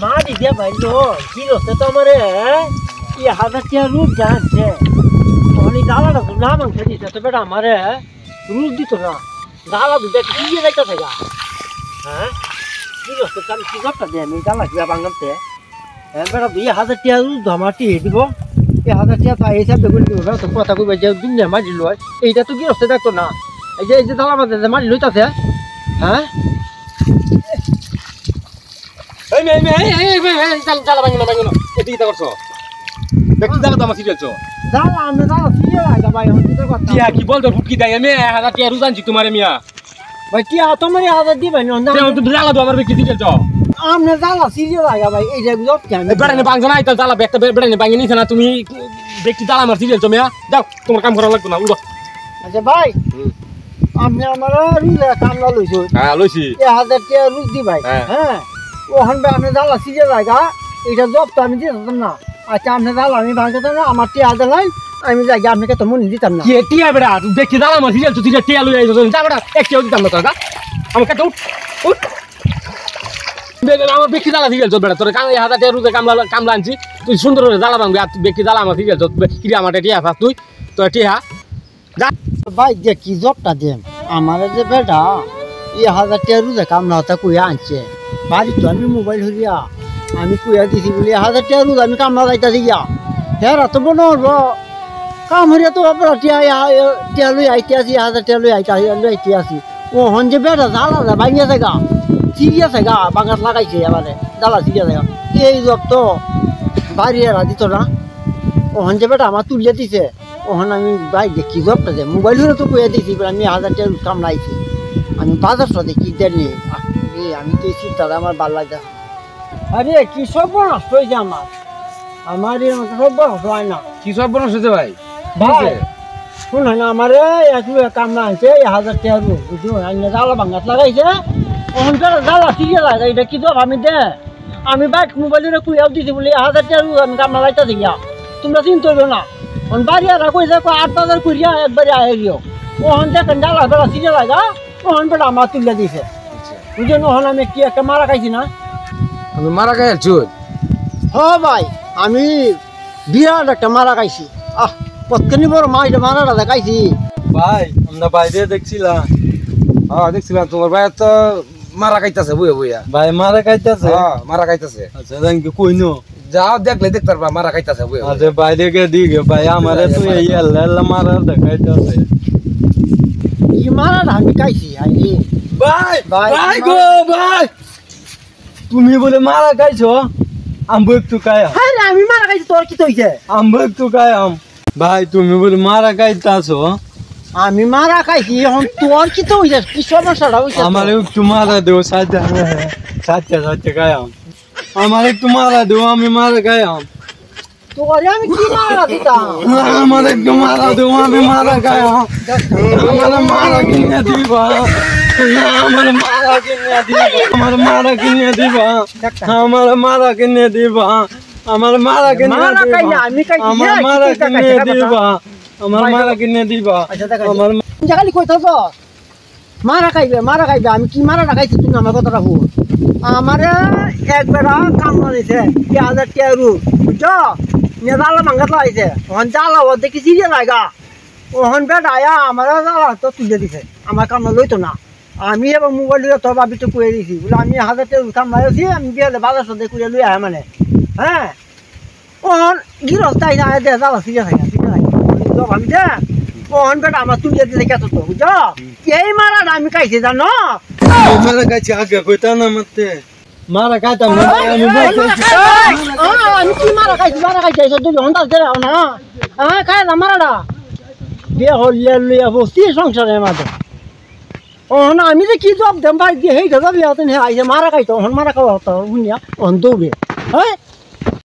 মারি দিয়া ভাইলো কি রস্তে তো আমারে ই হাজার টিয়া রূপ জানছে অনেক দালাটা না মাংস দিতে তো বেটা আমারে রূপ দিত না দালা দুটা কি যাইতে থাকা হ্যাঁ কি রস্তে কাল কি করতে দে আমি দালা কি বাঙামতে হ্যাঁ বেটা 2000 টিয়া রূপ ধমাটি দিব 1000 টিয়া পাই হিসাব দেখুন তো কথা কইবে যে দুনিয়া মারি লয় এইটা তো কি রস্তে দেখতো না এই যে দালা বাদে মারি লইতাছে হ্যাঁ এই চালা বাঙানো এদিকে তা করছো দেখি দাও তো আমার সিরিয়াল চো দালা আমি দালা সিরিয়াল আগা ভাই হন তো কথা টিয়া কি বলতো ফুটকি দেয় আমি 1000 টিয়া রুজানছি তোমারে মিয়া ভাই টিয়া তোমারই আদা দিবেন না তো দালা তো আমার ব্যক্তি সিরিয়াল চো আমনে দালা সিরিয়াল আগা ভাই এই যে জব কেন বেড়ানে বাংলা নাই তো দালা একটা বেড়ানে বাঙি নিছ না তুমি ব্যক্তি দালা আমার সিরিয়াল চো মিয়া যাও তোমার কাম করা লাগতো না উড়ো আচ্ছা ভাই আপনি আমার রুজে কামলা লইছো হ্যাঁ লইছি 1000 টাকা রুজ দি ভাই হ্যাঁ ওখান ভাই আপনি দালা সিরিয়াল আগা এটা জব তো আমি দিতাম না আচ্ছা আপনি দালা আমি ভাঙতে না আমার টিয়া দিলেন আমি যাই আপনাকে তো মনে দিতাম না কে টিয়া বেড়া ব্যক্তি দালা আমার সিরিয়াল চো টিয়া লই আইছো যা বেড়া একটিও দিতাম না তোরা আমার কাছে উঠ আমার ব্যক্তি দালা সিরিয়াল চো বেড়া তোর 1000 টাকা রুজে কামলা আনছি তুই সুন্দর করে দালা বাংবি আর ব্যক্তি দালা আমার সিরিয়াল চো কি আমার টিয়া আছে তুই তো টিয়া যা ভাই যে কি জবটা দেন আমার যে বেটা 1000 টাকা রুজে কামলা হতা কইয়া আনছে বাড়ি তো আমি মোবাইল হইয়া আমি কইয়া দিছি বলি 1000 টাকা রুজ আমি কামলা যাইতাছি গিয়া হ্যাঁ তো বনব কাম হইয়া তো আপনার টিয়া লই আইতে আসি 1000 টাকা লই আইতে আসি ও হন যে বেটা জালা ভাঙিয়া থাকা সিরিয়াস থাকা বাঙাত লাগাইছে এবারে জালা সিরিয়াস থাকা এই জব তো বাড়ি এরা দিত না ও হন যে বেটা আমার তুলিয়া দিছে ওখানে আমি ভাই দেখি জবটা যে মোবাইল হলে তো কইয়া দিয়েছি আমি 1000 টাকা কাম লাইছি আমি বাজারটা দেখি দেননি আমি তো এই চিন্তাটা আমার ভালো লাগে আরে কি সব নষ্ট হয়েছে আমার সব নষ্ট হয় না কি সব বনস হয়েছে ভাই ভাই শুন না আমারে এক কাম না আছে 1000 টাকা বুঝছো আইনে জালা ভাঙাত লাগাইছে ওখান থেকে জালা সিরিয়াল লাগাই এটা কি জব আমি দে আমি বাইক মোবাইলে কইয়াও দিছি বলে 1000 টাকা আমি কাম লাগাইতে দিয়া তোমরা চিন্তা করো না on bari ara koi se ko 8000 kuriya ekbare aeriyo o on ta kandala bela sije laga o on bela matulla dise বুঝছো না হন আমি কি একটা মারা খাইছি না আমি মারা খাই চুদ হ্যাঁ ভাই আমি বিরাট একটা মারা খাইছি কতখানি বড় মাইটা মারাটা দেখাইছি ভাই আমরা বাইরে দেখছিলাম হ্যাঁ দেখছিলাম তোমার ভাই তো মারা খাইতাছে বুয়া বুয়া ভাই মারা খাইতেছে হ্যাঁ মারা খাইতাছে আচ্ছা জানকি কইনো যাও দেখলে দেখতে পারবা মারা খাইতাছে বুয়া আচ্ছা বাইরে কে দিগে ভাই আমারে তো এই আল্লাহ মারা দেখাইতাছে এই মারাটা আমি খাইছি আইনি ভাই ভাই গো ভাই তুমি বলে মারা খাইছো আমবো একটু খায়া আরে আমি মারা খাইছি তোর কি হইছে আমবো একটু খায়াম ভাই তুমি বলে মারা খাইতাছো আমি মারা খাইছি এখন তোর কি হইছে কি সমস্যাটা হইছে আমারে একটু মারা দেও সাথে সাথে খায়াম আমারে একটু মারা দেও আমি মারা খায়াম তোরে আমি কি মারা দিতাম আমারে একটু মারা দেও আমি মারা খায়াম আমারে মারা কিনে দিবা আমার মারা কিনে দিবা আমার মারা কিনে দিবা আমার মারা কিনে দিবা আমার মারা কিনে দিবা আমি খাইছি আমার মারা কিনে দিবা আমার মারা কিনে দিবা আমার জাগালি কইতাছ মারা খাইবে আমি কি মারা খাইছি তুমি আমার কথা রাখো আমারে একবার কাম দিছে 1000 টাকা রু বুঝছো নেদালা মাঙ্গাত লাইছে ওহন জালা ও দেখি সিরিয়াল লাগা ওহন বেটা আয়া আমার জালা তো তুলে দিছে আমার কাম লইতো না আমি এবার মোবাইল দিয়ে তোর বাবি তো কইয়ে দিছি বলে আমি 1000 টাকা কাম লাইছি আমি গেলে বাজার সাথে কইয়া লই আয় মানে হ্যাঁ ওহন গিরস্তাই আয় দে জালা সিরিয়াল লাগা আমি দে ওহন বেটা আমার তুলে দিলে কত তো বুঝছো এই মারাটা আমি খাইছি জানো মারা খাইছি আগে কইতা না মতে মারা খাইতাম না আমি আমি কি মারা খাইছি এসব তুমি হন্দাস দে না হ্যাঁ খাই না মারাটা বিয়ে হলে লইয়া বসছি সংসারের মাঝে ওহন আমি যে কি জব দেম ভাই দিয়ে হেই যাবি আইছে মারা খাইতো ওহন মারা খাওয়া হতো শুনিয়া ওহন দৌড়ে হ্যাঁ